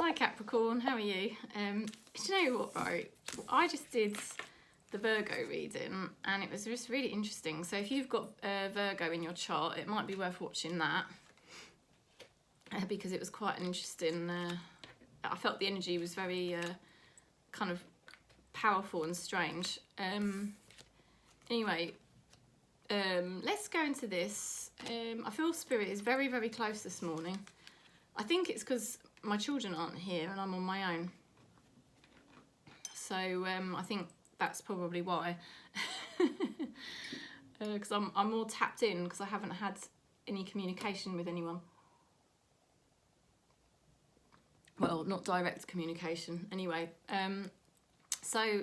Hi Capricorn, how are you? Do you know what, right? I just did the Virgo reading and it was just really interesting. So if you've got Virgo in your chart, it might be worth watching that because it was quite an interesting, I felt the energy was very kind of powerful and strange. Anyway, let's go into this. I feel Spirit is very, very close this morning. I think it's because my children aren't here and I'm on my own. So I think that's probably why. Because I'm more tapped in because I haven't had any communication with anyone. Well, not direct communication. Anyway, so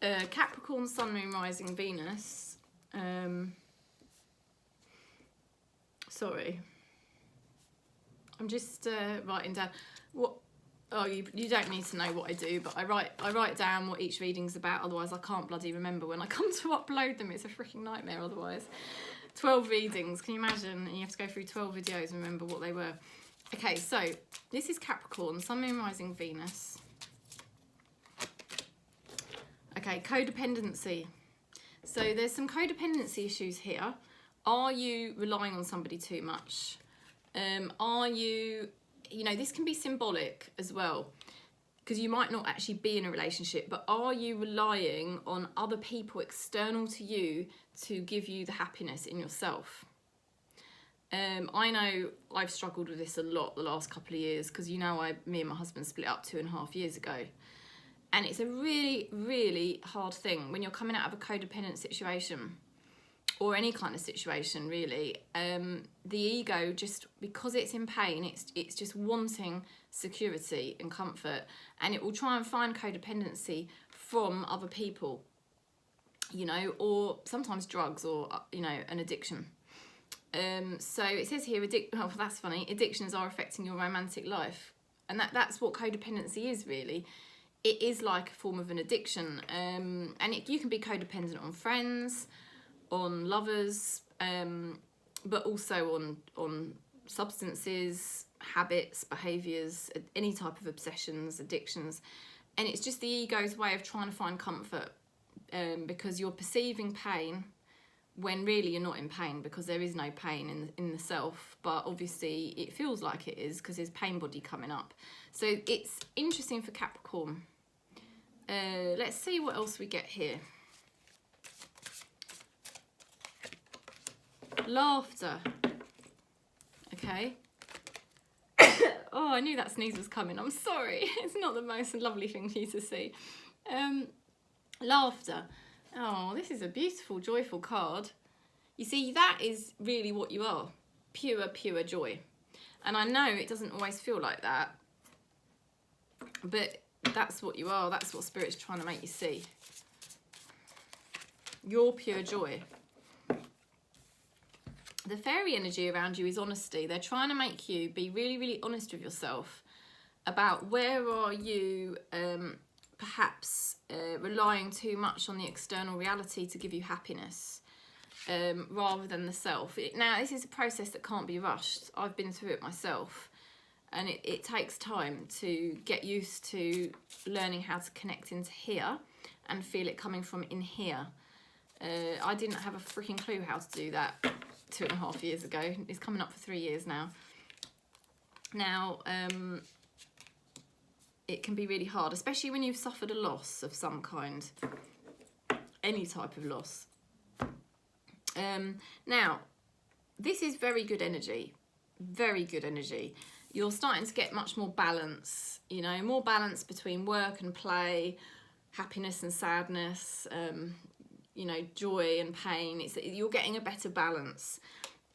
Capricorn, Sun, Moon, Rising, Venus. Sorry. I'm just writing down what. Oh, you don't need to know what I do, but I write down what each reading's about. Otherwise, I can't bloody remember when I come to upload them. It's a freaking nightmare. Otherwise, 12 readings. Can you imagine? And you have to go through 12 videos and remember what they were. Okay, so this is Capricorn, Sun, Moon, Rising, Venus. Okay, codependency. So there's some codependency issues here. Are you relying on somebody too much? Are you, this can be symbolic as well, because you might not actually be in a relationship, but are you relying on other people external to you to give you the happiness in yourself? I know I've struggled with this a lot the last couple of years, because me and my husband split up 2.5 years ago. And it's a really, really hard thing when you're coming out of a codependent situation, or any kind of situation really. The ego, just because it's in pain, it's just wanting security and comfort, and it will try and find codependency from other people, or sometimes drugs, or an addiction. So it says here, oh, that's funny, addictions are affecting your romantic life, and that's what codependency is really. It is like a form of an addiction, and you can be codependent on friends, on lovers, but also on substances, habits, behaviours, any type of obsessions, addictions. And it's just the ego's way of trying to find comfort, because you're perceiving pain when really you're not in pain, because there is no pain in the self, but obviously it feels like it is because there's pain body coming up. So it's interesting for Capricorn. Let's see what else we get here. Laughter. Okay. Oh, I knew that sneeze was coming. I'm sorry. It's not the most lovely thing for you to see. Laughter. Oh, this is a beautiful, joyful card. You see, that is really what you are. Pure, pure joy. And I know it doesn't always feel like that, but that's what you are. That's what Spirit's trying to make you see. You're pure joy. The fairy energy around you is honesty. They're trying to make you be really, really honest with yourself about where are you perhaps relying too much on the external reality to give you happiness, rather than the self. Now, this is a process that can't be rushed. I've been through it myself, and it takes time to get used to learning how to connect into here and feel it coming from in here. I didn't have a freaking clue how to do that 2.5 years ago. It's coming up for 3 years now. Now, it can be really hard, especially when you've suffered a loss of some kind, any type of loss. Now, this is very good energy, very good energy. You're starting to get much more balance, more balance between work and play, happiness and sadness, joy and pain. You're getting a better balance.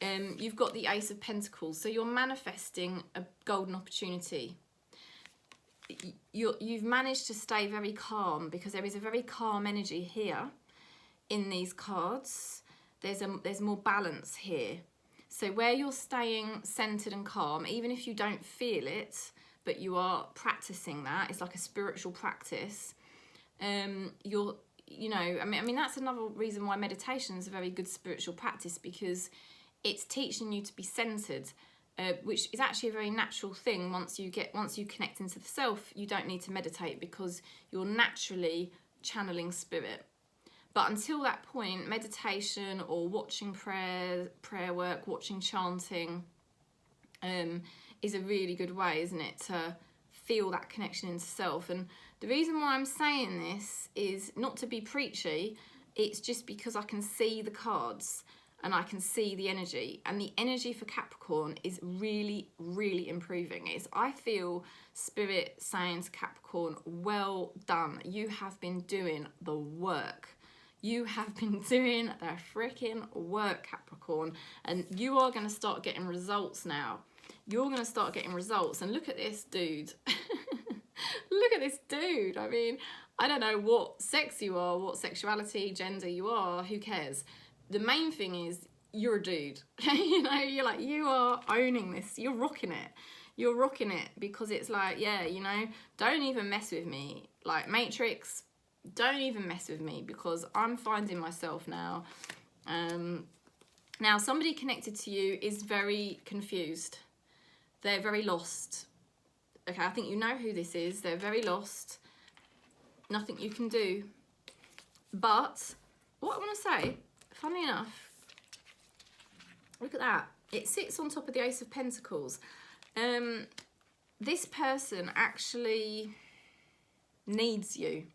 You've got the Ace of Pentacles, so you're manifesting a golden opportunity. You've managed to stay very calm, because there is a very calm energy here in these cards. There's more balance here. So where you're staying centered and calm, even if you don't feel it, but you are practicing that, it's like a spiritual practice. You're that's another reason why meditation is a very good spiritual practice, because it's teaching you to be centered. which is actually a very natural thing. Once you connect into the self, you don't need to meditate because you're naturally channeling spirit. But until that point, meditation or watching prayer work, watching chanting, is a really good way, isn't it, to feel that connection into self. And the reason why I'm saying this is not to be preachy, it's just because I can see the cards and I can see the energy, and the energy for Capricorn is really, really improving. I feel spirit saying to Capricorn, well done, you have been doing the work. You have been doing the freaking work, Capricorn, and you are going to start getting results now. You're going to start getting results. And look at this dude. Look at this dude. I mean, I don't know what sex you are, what sexuality, gender you are, who cares? The main thing is you're a dude. You know, you are owning this. You're rocking it. You're rocking it, because it's like, yeah, you know, don't even mess with me. Like Matrix, don't even mess with me, because I'm finding myself now. Now, somebody connected to you is very confused. They're very lost. Okay, I think you know who this is. They're very lost. Nothing you can do. But what I want to say, funny enough, look at that. It sits on top of the Ace of Pentacles. This person actually needs you.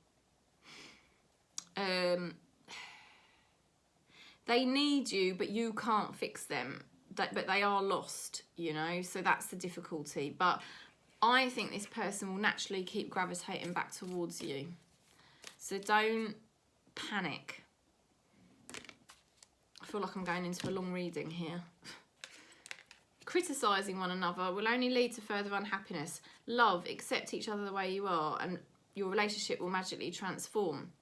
They need you, but you can't fix them. But they are lost, you know, so that's the difficulty. But I think this person will naturally keep gravitating back towards you. So don't panic. I feel like I'm going into a long reading here. Criticising one another will only lead to further unhappiness. Love, accept each other the way you are, and your relationship will magically transform.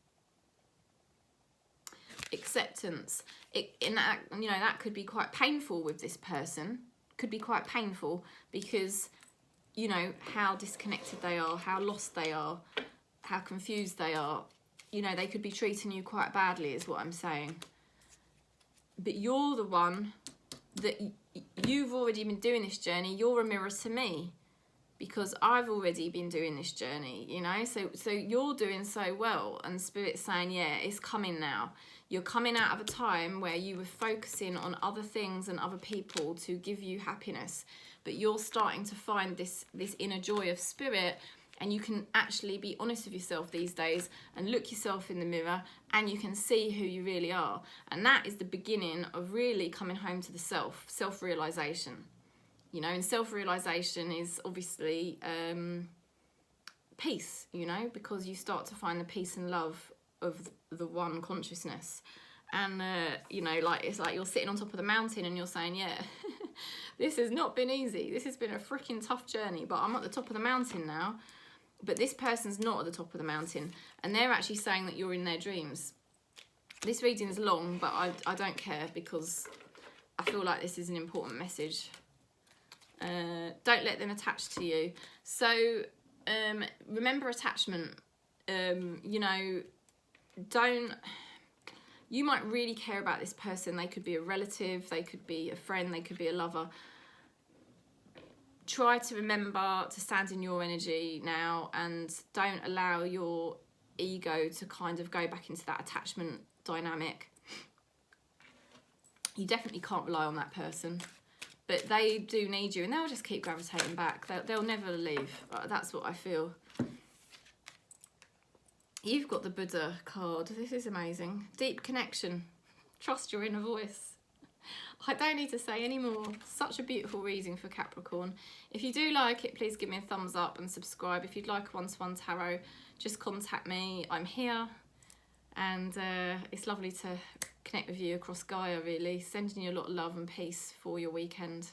Acceptance. That could be quite painful with this person. Could be quite painful because, you know, how disconnected they are, how lost they are, how confused they are. You know, they could be treating you quite badly, is what I'm saying. But you're the one that you've already been doing this journey. You're a mirror to me, because I've already been doing this journey, you know. So you're doing so well, and Spirit's saying, yeah, it's coming now. You're coming out of a time where you were focusing on other things and other people to give you happiness, but you're starting to find this inner joy of spirit, and you can actually be honest with yourself these days and look yourself in the mirror, and you can see who you really are. And that is the beginning of really coming home to the self-realization. You know, and self-realization is obviously peace, you know, because you start to find the peace and love of the one consciousness. And, you know, like, it's like you're sitting on top of the mountain and you're saying, yeah, this has not been easy. This has been a freaking tough journey, but I'm at the top of the mountain now. But this person's not at the top of the mountain, and they're actually saying that you're in their dreams. This reading is long, but I don't care, because I feel like this is an important message. Don't let them attach to you. So remember attachment. You know, you might really care about this person. They could be a relative, they could be a friend, they could be a lover. Try to remember to stand in your energy now, and don't allow your ego to kind of go back into that attachment dynamic. You definitely can't rely on that person, but they do need you, and they'll just keep gravitating back. They'll never leave. That's what I feel. You've got the Buddha card. This is amazing. Deep connection. Trust your inner voice. I don't need to say any more. Such a beautiful reading for Capricorn. If you do like it, please give me a thumbs up and subscribe. If you'd like a one-to-one tarot, just contact me. I'm here, and it's lovely to connect with you across Gaia, really. Sending you a lot of love and peace for your weekend.